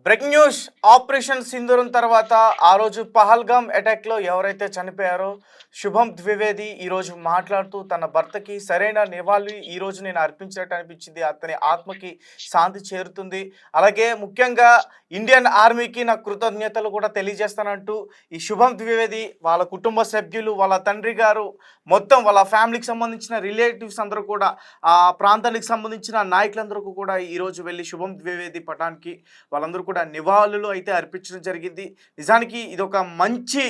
Breaking news. Operation సింధూరం తర్వాత ఆ రోజు పహల్గామ్ అటాక్లో ఎవరైతే చనిపోయారో శుభం ద్వివేది ఈరోజు మాట్లాడుతూ తన భర్తకి సరైన నివాళి ఈరోజు నేను అర్పించినట్టు అనిపించింది, అతని ఆత్మకి శాంతి చేరుతుంది, అలాగే ముఖ్యంగా ఇండియన్ ఆర్మీకి నా కృతజ్ఞతలు కూడా తెలియజేస్తానంటూ ఈ శుభం ద్వివేది వాళ్ళ కుటుంబ సభ్యులు, వాళ్ళ తండ్రి గారు, మొత్తం వాళ్ళ ఫ్యామిలీకి సంబంధించిన రిలేటివ్స్ అందరూ కూడా, ఆ ప్రాంతానికి సంబంధించిన నాయకులందరూ కూడా ఈరోజు వెళ్ళి శుభం ద్వివేది పటానికి వాళ్ళందరూ కూడా నివాళులు అయితే అర్పించడం జరిగింది. నిజానికి ఇది ఒక మంచి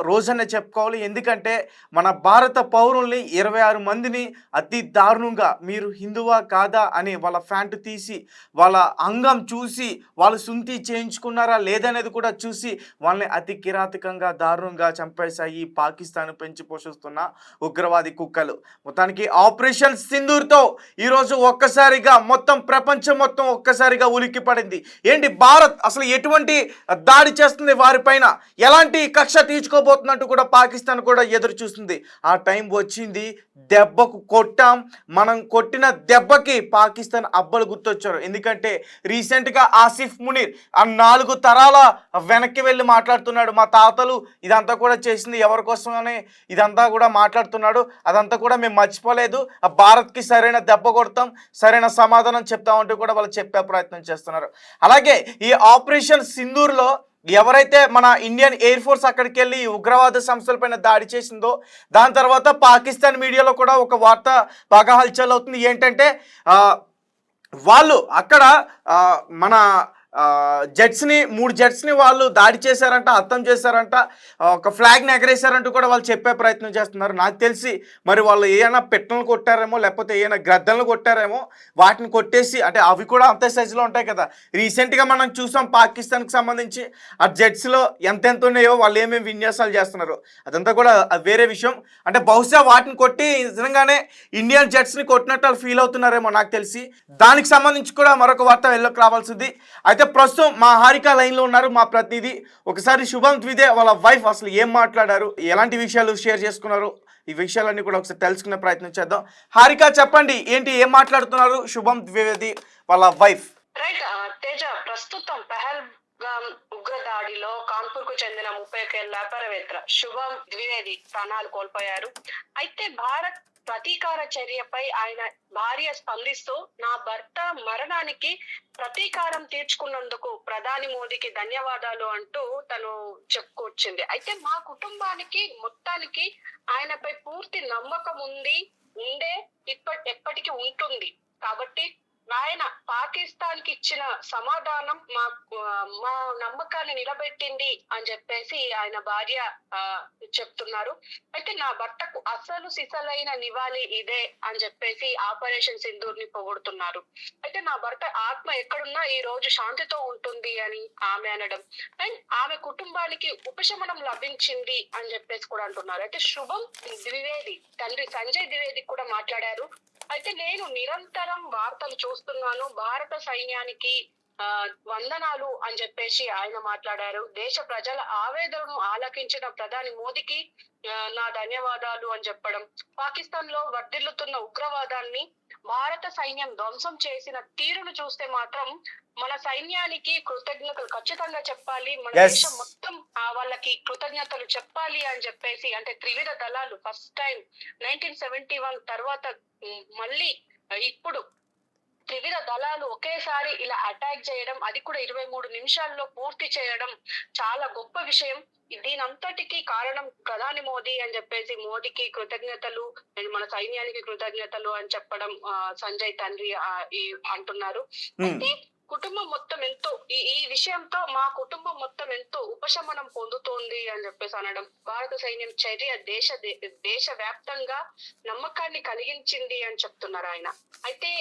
రోజనే చెప్పుకోవాలి. ఎందుకంటే మన భారత పౌరుల్ని 26 మందిని అతి దారుణంగా మీరు హిందువా కాదా అని వాళ్ళ ప్యాంటు తీసి వాళ్ళ అంగం చూసి వాళ్ళు సుంతి చేయించుకున్నారా లేదనేది కూడా చూసి వాళ్ళని అతి కిరాతకంగా దారుణంగా చంపేశాయి పాకిస్తాన్ పెంచి పోషిస్తున్న ఉగ్రవాది కుక్కలు. మొత్తానికి ఆపరేషన్ సింధూర్తో ఈరోజు ఒక్కసారిగా మొత్తం ప్రపంచం మొత్తం ఒక్కసారిగా ఉలిక్కి పడింది. ఏంటి భారత్ అసలు ఎటువంటి దాడి చేస్తుంది, వారిపైన ఎలాంటి కక్ష తీర్చుకోబోతున్నట్టు కూడా పాకిస్తాన్ కూడా ఎదురు చూస్తుంది. ఆ టైం వచ్చింది, దెబ్బకు కొట్టాం. మనం కొట్టిన దెబ్బకి పాకిస్తాన్ అబ్బలు గుర్తొచ్చారు. ఎందుకంటే రీసెంట్గా ఆసిఫ్ మునీర్ ఆ 4 తరాల వెనక్కి వెళ్ళి మాట్లాడుతున్నాడు. మా తాతలు ఇదంతా కూడా చేసింది ఎవరి కోసమని ఇదంతా కూడా మాట్లాడుతున్నాడు. అదంతా కూడా మేము మర్చిపోలేదు, ఆ భారత్కి సరైన దెబ్బ కొడతాం, సరైన సమాధానం చెప్తామంటూ కూడా వాళ్ళు చెప్పే ప్రయత్నం చేస్తున్నారు. అలాగే ఈ ఆపరేషన్ సింధూర్లో ఎవరైతే మన ఇండియన్ ఎయిర్ ఫోర్స్ అక్కడికి వెళ్ళి ఉగ్రవాద సంస్థలపైన దాడి చేసిందో దాని తర్వాత పాకిస్తాన్ మీడియాలో కూడా ఒక వార్త బాగా హల్చల్ అవుతుంది. ఏంటంటే వాళ్ళు అక్కడ మన జెట్స్ని 3 జెట్స్ని వాళ్ళు దాడి చేశారంట, అర్థం చేశారంట, ఒక ఫ్లాగ్ని ఎగరేశారంటూ కూడా వాళ్ళు చెప్పే ప్రయత్నం చేస్తున్నారు. నాకు తెలిసి మరి వాళ్ళు ఏమైనా పెట్టలను కొట్టారేమో, లేకపోతే ఏమైనా గ్రద్దలను కొట్టారేమో, వాటిని కొట్టేసి, అంటే అవి కూడా అంతే సైజులో ఉంటాయి కదా. రీసెంట్గా మనం చూసాం పాకిస్తాన్కి సంబంధించి ఆ జెట్స్లో ఎంతెంత ఉన్నాయో, వాళ్ళు ఏమేమి విన్యాసాలు చేస్తున్నారు, అదంతా కూడా వేరే విషయం. అంటే బహుశా వాటిని కొట్టి నిజంగానే ఇండియన్ జెట్స్ని కొట్టినట్టు వాళ్ళు ఫీల్ అవుతున్నారేమో నాకు తెలిసి. దానికి సంబంధించి కూడా మరొక వార్త వెళ్ళకి రావాల్సింది. అయితే ప్రస్తుతం మా హారిక లైన్లో ఉన్నారు, మా ప్రతినిధి. ఒకసారి శుభం ద్వివేది వాళ్ళ వైఫ్ అసలు ఏం మాట్లాడారు, ఎలాంటి విషయాలు షేర్ చేసుకున్నారు, ఈ విషయాలన్నీ కూడా ఒకసారి తెలుసుకునే ప్రయత్నం చేద్దాం. హారిక చెప్పండి, ఏంటి ఏం మాట్లాడుతున్నారు శుభం ద్వివేది వాళ్ళ వైఫ్? రైట్ తేజ, ప్రస్తుతం పహల్గామ్ ఉగ్రదాడిలో కాన్పూర్ కు చెందిన 31 వ్యాపారవేత్త శుభం ద్వివేది ప్రాణాలు కోల్పోయారు. అయితే భారత్ ప్రతీకార చర్యపై ఆయన భార్య స్పందిస్తూ, నా భర్త మరణానికి ప్రతీకారం తీర్చుకున్నందుకు ప్రధాని మోదీకి ధన్యవాదాలు అంటూ తను చెప్పుకొచ్చింది. అయితే మా కుటుంబానికి మొత్తానికి ఆయనపై పూర్తి నమ్మకం ఉండే ఎప్పటికీ ఉంటుంది. కాబట్టి ఆయన పాకిస్తాన్ కి ఇచ్చిన సమాధానం మా నమ్మకాన్ని నిలబెట్టింది అని చెప్పేసి ఆయన భార్య చెప్తున్నారు. అయితే నా భర్తకు అసలు సిసలైన నివాళి ఇదే అని చెప్పేసి ఆపరేషన్ సింధూర్ ని పొగుడుతున్నారు. అయితే నా భర్త ఆత్మ ఎక్కడున్నా ఈ రోజు శాంతితో ఉంటుంది అని ఆమె అనడం, అండ్ ఆమె కుటుంబానికి ఉపశమనం లభించింది అని చెప్పేసి కూడా అంటున్నారు. అయితే శుభం ద్వివేది తండ్రి సంజయ్ ద్వివేది కూడా మాట్లాడారు. అయితే నేను నిరంతరం వార్తలు చూస్తున్నాను, భారత సైన్యానికి వందనాలు అని చెప్పేసి ఆయన మాట్లాడారు. దేశ ప్రజల ఆవేదనను ఆలకించిన ప్రధాని మోదీకి నా ధన్యవాదాలు అని చెప్పడం, పాకిస్తాన్ లో వర్ధిల్లుతున్న ఉగ్రవాదాన్ని భారత సైన్యం ధ్వంసం చేసిన తీరును చూస్తే మాత్రం మన సైన్యానికి కృతజ్ఞతలు ఖచ్చితంగా చెప్పాలి, మన దేశం మొత్తం వాళ్ళకి కృతజ్ఞతలు చెప్పాలి అని చెప్పేసి, అంటే త్రివిధ దళాలు ఫస్ట్ టైం 1971 తర్వాత మళ్ళీ ఇప్పుడు త్రివిధ దళాలు ఒకేసారి ఇలా అటాక్ చేయడం, అది కూడా 23 నిమిషాల్లో పూర్తి చేయడం చాలా గొప్ప విషయం. దీనంతటికి కారణం ప్రధాని మోదీ అని చెప్పేసి మోదీకి కృతజ్ఞతలు, మన సైన్యానికి కృతజ్ఞతలు అని చెప్పడం సంజయ్ తండ్రి అంటున్నారు. అయితే కుటుంబం మొత్తం ఎంతో ఈ విషయంతో మా కుటుంబం మొత్తం ఎంతో ఉపశమనం పొందుతోంది అని చెప్పేసి అనడం, భారత సైన్యం చర్య దేశ వ్యాప్తంగా నమ్మకాన్ని కలిగించింది అని చెప్తున్నారు ఆయన. అయితే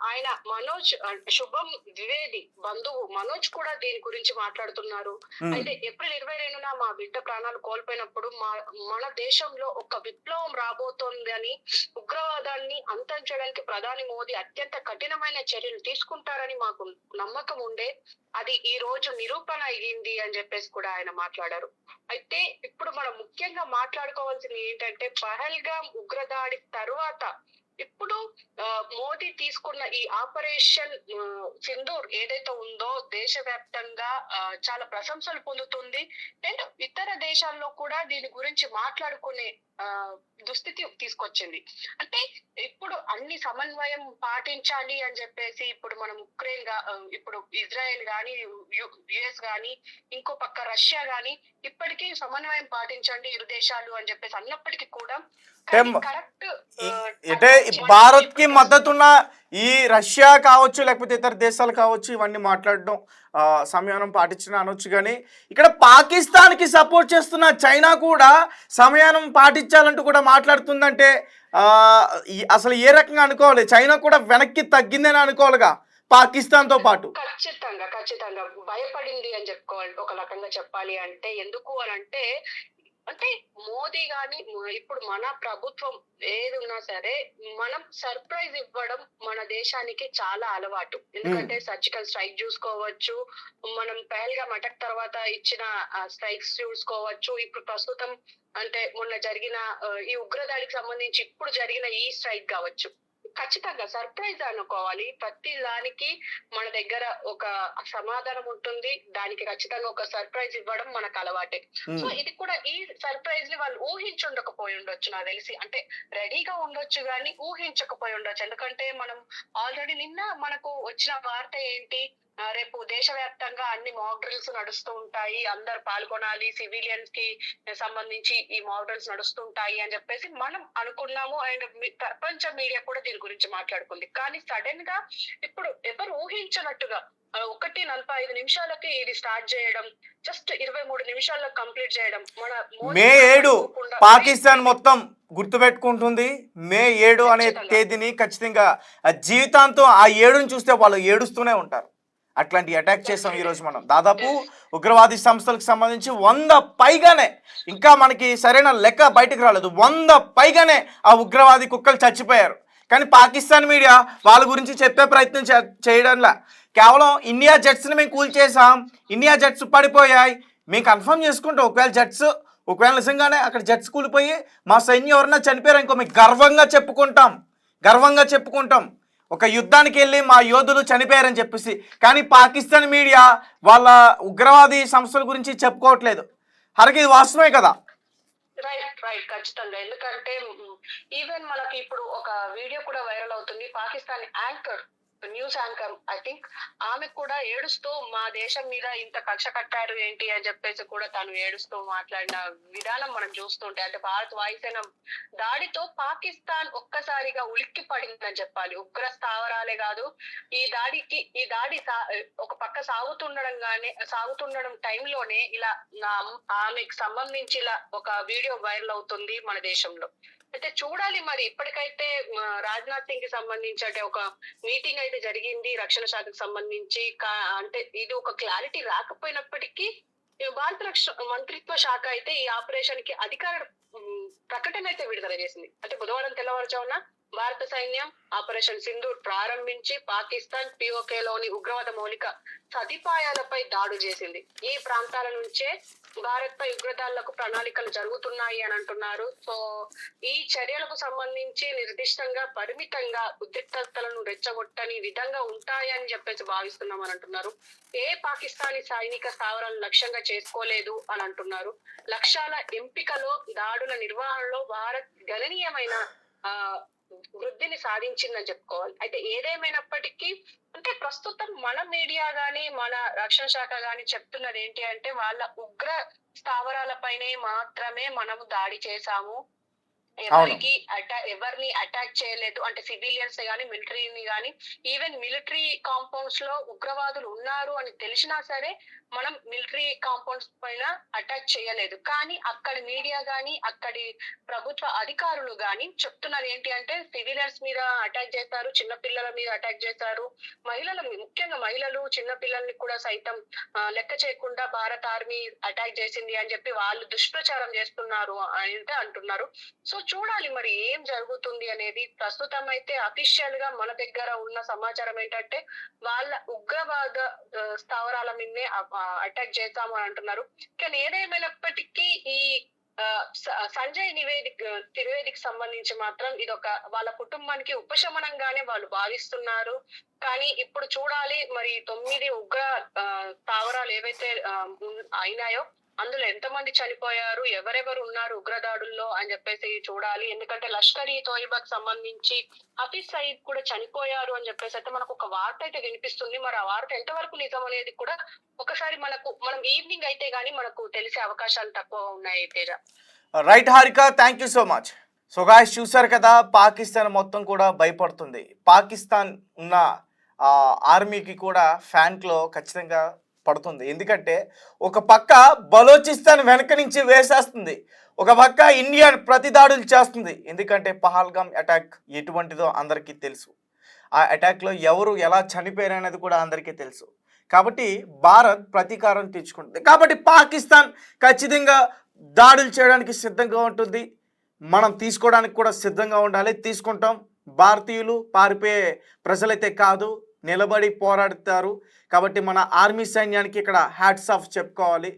ఆయన మనోజ్, శుభం ద్వివేది బంధువు మనోజ్ కూడా దీని గురించి మాట్లాడుతున్నారు. అయితే ఏప్రిల్ 22న మా బిడ్డ ప్రాణాలు కోల్పోయినప్పుడు మన దేశంలో ఒక విప్లవం రాబోతోంది అని, ఉగ్రవాదాన్ని అంతం చేయడానికి ప్రధాని మోదీ అత్యంత కఠినమైన చర్యలు తీసుకుంటారని మాకు నమ్మకం ఉండే, అది ఈ రోజు నిరూపణ అయ్యింది అని చెప్పేసి కూడా ఆయన మాట్లాడారు. అయితే ఇప్పుడు మనం ముఖ్యంగా మాట్లాడుకోవాల్సింది ఏంటంటే, పహల్గామ్ ఉగ్రదాడి తరువాత ఇప్పుడు మోదీ తీసుకున్న ఈ ఆపరేషన్ సింధూర్ ఏదైతే ఉందో దేశవ్యాప్తంగా చాలా ప్రశంసలు పొందుతుంది. అండ్ ఇతర దేశాల్లో కూడా దీని గురించి మాట్లాడుకునే ఆ దుస్థితి తీసుకొచ్చింది. అంటే ఇప్పుడు అన్ని సమన్వయం పాటించాలి అని చెప్పేసి ఇప్పుడు మనం ఇప్పుడు ఇజ్రాయెల్ గాని, యుఎస్ గాని, ఇంకో పక్క రష్యా గాని ఇప్పటికీ సమన్వయం పాటించండి ఇరు దేశాలు అని చెప్పేసి అన్నప్పటికీ కూడా కరెక్ట్ అంటే భారత్ కి మద్దతున్న ఈ రష్యా కావచ్చు లేకపోతే ఇతర దేశాలు కావచ్చు ఇవన్నీ మాట్లాడడం సంయమనం పాటించిన అనొచ్చు. కానీ ఇక్కడ పాకిస్తాన్కి సపోర్ట్ చేస్తున్న చైనా కూడా సంయమనం పాటించాలంటూ కూడా మాట్లాడుతుందంటే అసలు ఏ రకంగా అనుకోవాలి? చైనా కూడా వెనక్కి తగ్గిందని అనుకోవాలిగా పాకిస్తాన్తో పాటు. ఖచ్చితంగా భయపడింది అని చెప్పుకోవాలి. ఒక రకంగా చెప్పాలి అంటే ఎందుకు అని అంటే మోదీ గాని ఇప్పుడు మన ప్రభుత్వం ఏది ఉన్నా సరే మనం సర్ప్రైజ్ ఇవ్వడం మన దేశానికి చాలా అలవాటు. ఎందుకంటే సర్జికల్ స్ట్రైక్ చూసుకోవచ్చు, మనం పహల్గామ్ అటాక్ తర్వాత ఇచ్చిన స్ట్రైక్స్ చూసుకోవచ్చు, ఇప్పుడు ప్రస్తుతం అంటే మొన్న జరిగిన ఈ ఉగ్రదాడికి సంబంధించి ఇప్పుడు జరిగిన ఈ స్ట్రైక్ కావచ్చు. ఖచ్చితంగా సర్ప్రైజ్ అనుకోవాలి. ప్రతి దానికి మన దగ్గర ఒక సమాధానం ఉంటుంది, దానికి ఖచ్చితంగా ఒక సర్ప్రైజ్ ఇవ్వడం మనకు అలవాటే. సో ఇది కూడా ఈ సర్ప్రైజ్ ని వాళ్ళు ఊహించుండకపోయి ఉండొచ్చు నాకు తెలిసి. అంటే రెడీగా ఉండొచ్చు కానీ ఊహించకపోయి ఉండొచ్చు. ఎందుకంటే మనం ఆల్రెడీ నిన్న మనకు వచ్చిన వార్త ఏంటి, రేపు దేశవ్యాప్తంగా అన్ని మాక్ డ్రిల్స్ నడుస్తూ ఉంటాయి, అందరు పాల్గొనాలి, సివిలియన్స్ కి సంబంధించి ఈ మాక్ డ్రిల్స్ నడుస్తుంటాయి అని చెప్పేసి మనం అనుకున్నాము. అండ్ ప్రపంచ మీడియా కూడా దీని గురించి మాట్లాడుకుంది. కానీ సడన్ గా ఇప్పుడు ఎవరు ఊహించినట్టుగా 1:45 నిమిషాలకి ఇది స్టార్ట్ చేయడం, జస్ట్ 23 నిమిషాల్లో కంప్లీట్ చేయడం. మే 7 పాకిస్తాన్ మొత్తం గుర్తుపెట్టుకుంటుంది. మే 7 అనే తేదీని ఖచ్చితంగా జీవితాంతం ఆ 7ని చూస్తే వాళ్ళు ఏడుస్తూనే ఉంటారు. అట్లాంటి అటాక్ చేసాం ఈరోజు మనం. దాదాపు ఉగ్రవాది సంస్థలకు సంబంధించి 100 పైగానే, ఇంకా మనకి సరైన లెక్క బయటకు రాలేదు, 100 పైగానే ఆ ఉగ్రవాది కుక్కలు చచ్చిపోయారు. కానీ పాకిస్తాన్ మీడియా వాళ్ళ గురించి చెప్పే ప్రయత్నం చేయడంలా, కేవలం ఇండియా జెట్స్ని మేము కూల్ చేసాం, ఇండియా జెట్స్ పడిపోయాయి, మేము కన్ఫర్మ్ చేసుకుంటాం. ఒకవేళ నిజంగానే అక్కడ జెట్స్ కూలిపోయి మా సైన్యం ఎవరన్నా చనిపోయారు ఇంకో మేము గర్వంగా చెప్పుకుంటాం ఒక యుద్ధానికి వెళ్ళి మా యోధులు చనిపోయారని చెప్పేసి. కానీ పాకిస్తాన్ మీడియా వాళ్ళ ఉగ్రవాది సంస్థల గురించి చెప్పుకోవట్లేదు. హరకి ఇది వాస్తవమే కదా? రైట్ ఖచ్చితంగా. ఎందుకంటే ఈవెన్ మనకి ఇప్పుడు ఒక వీడియో కూడా వైరల్ అవుతుంది. Pakistan news anchor I think ఆమె కూడా ఏడుస్తూ మా దేశం మీద ఇంత కక్ష కట్టారు ఏంటి అని చెప్పేసి కూడా తను ఏడుస్తూ మాట్లాడిన విధానం మనం చూస్తుంటే, అంటే భారత్ వాయుసేన దాడితో పాకిస్తాన్ ఒక్కసారిగా ఉలిక్కి పడిందని చెప్పాలి. ఉగ్ర స్థావరాలే కాదు, ఈ దాడి ఒక పక్క సాగుతుండడం టైంలోనే ఇలా ఆమెకు సంబంధించి ఇలా ఒక వీడియో వైరల్ అవుతుంది మన దేశంలో. అయితే చూడాలి మరి. ఇప్పటికైతే రాజ్నాథ్ సింగ్ కి సంబంధించి అంటే ఒక మీటింగ్ అయితే జరిగింది రక్షణ శాఖకు సంబంధించి. అంటే ఇది ఒక క్లారిటీ రాకపోయినప్పటికీ భారత రక్షణ మంత్రిత్వ శాఖ అయితే ఈ ఆపరేషన్ కి అధికార ప్రకటన అయితే విడుదల చేసింది. అంటే బుధవారం తెల్లవారుజామున భారత సైన్యం ఆపరేషన్ సింధూర్ ప్రారంభించి పాకిస్తాన్ పిఓకేలోని ఉగ్రవాద మౌలిక సదుపాయాలపై దాడులు చేసింది. ఈ ప్రాంతాల నుంచే భారత్ పై ఉగ్రదాడులకు ప్రణాళికలు జరుగుతున్నాయి అని అంటున్నారు. సో ఈ చర్యలకు సంబంధించి నిర్దిష్టంగా పరిమితంగా ఉద్రిక్తతలను రెచ్చగొట్టని విధంగా ఉంటాయని చెప్పేసి భావిస్తున్నామని అంటున్నారు. ఏ పాకిస్తానీ సైనిక స్థావరాలను లక్ష్యంగా చేసుకోలేదు అని అంటున్నారు. లక్ష్యాల ఎంపికలో, దాడుల నిర్వహణలో భారత్ గణనీయమైన వృద్ధిని సాధించిందని చెప్పుకోవాలి. అయితే ఏదేమైనప్పటికీ అంటే ప్రస్తుతం మన మీడియా గాని మన రక్షణ శాఖ గాని చెప్తున్నది ఏంటి అంటే వాళ్ళ ఉగ్ర స్థావరాలపైనే మాత్రమే మనము దాడి చేశాము, ఎవరిని అటాక్ చేయలేదు. అంటే సివిలియన్స్ గానీ మిలిటరీని గానీ, ఈవెన్ మిలిటరీ కాంపౌండ్స్ లో ఉగ్రవాదులు ఉన్నారు అని తెలిసినా సరే మనం మిలిటరీ కాంపౌండ్స్ పైన అటాక్ చేయలేదు. కానీ అక్కడి మీడియా గానీ అక్కడి ప్రభుత్వ అధికారులు గానీ చెప్తున్నారు ఏంటి అంటే సివిలియన్స్ మీద అటాక్ చేశారు, చిన్న పిల్లల మీద అటాక్ చేశారు, ముఖ్యంగా మహిళలు చిన్న పిల్లల్ని కూడా సైతం లెక్క చేయకుండా భారత ఆర్మీ అటాక్ చేసింది అని చెప్పి వాళ్ళు దుష్ప్రచారం చేస్తున్నారు అంటే అంటున్నారు. సో చూడాలి మరి ఏం జరుగుతుంది అనేది. ప్రస్తుతం అయితే అఫీషియల్ గా మన దగ్గర ఉన్న సమాచారం ఏంటంటే వాళ్ళ ఉగ్రవాద స్థావరాల మీదనే అటాక్ చేస్తాము అని అంటున్నారు. కానీ ఏదేమైనప్పటికీ ఈ సంజయ్ త్రివేదికి సంబంధించి మాత్రం ఇదొక వాళ్ళ కుటుంబానికి ఉపశమనంగానే వాళ్ళు భావిస్తున్నారు. కానీ ఇప్పుడు చూడాలి మరి 9 ఉగ్ర స్థావరాలు ఏవైతే అయినాయో అందులో ఎంతమంది చనిపోయారు, ఎవరెవరు ఉన్నారు ఉగ్రదాడుల్లో అని చెప్పేసి చూడాలి. ఎందుకంటే లష్కర్ ఈ తోయిబాకి సంబంధించి హఫీజ్ సయీద్ కూడా చనిపోయారు అని చెప్పేసి అయితే మనకు ఒక వార్త అయితే వినిపిస్తుంది. మరి ఆ వార్త ఎంతవరకు నిజం అనేది కూడా ఒకసారి మనం ఈవినింగ్ అయితే గానీ మనకు తెలిసే అవకాశాలు తక్కువ ఉన్నాయి Teja. Right Harika, thank you so much. So guys చూసారు కదా, పాకిస్తాన్ మొత్తం కూడా భయపడుతుంది. పాకిస్తాన్ ఉన్న ఆర్మీకి కూడా ఫ్యాన్క్లో ఖచ్చితంగా పడుతుంది. ఎందుకంటే ఒక పక్క బలోచిస్తాన్ వెనక నుంచి వేసేస్తుంది, ఒక పక్క ఇండియా ప్రతిదాడులు చేస్తుంది. ఎందుకంటే పహల్గామ్ అటాక్ ఎటువంటిదో అందరికీ తెలుసు. ఆ అటాక్లో ఎవరు ఎలా చనిపోయారు అనేది కూడా అందరికీ తెలుసు. కాబట్టి భారత్ ప్రతీకారం తీర్చుకుంటుంది. కాబట్టి పాకిస్తాన్ ఖచ్చితంగా దాడులు చేయడానికి సిద్ధంగా ఉంటుంది. మనం తీసుకోవడానికి కూడా సిద్ధంగా ఉండాలి, తీసుకుంటాం. భారతీయులు పారిపోయే ప్రజలైతే కాదు, నిలబడి పోరాడతారు. కాబట్టి మన ఆర్మీ సైన్యానికి ఇక్కడ హ్యాట్స్ ఆఫ్ చెప్పుకోవాలి.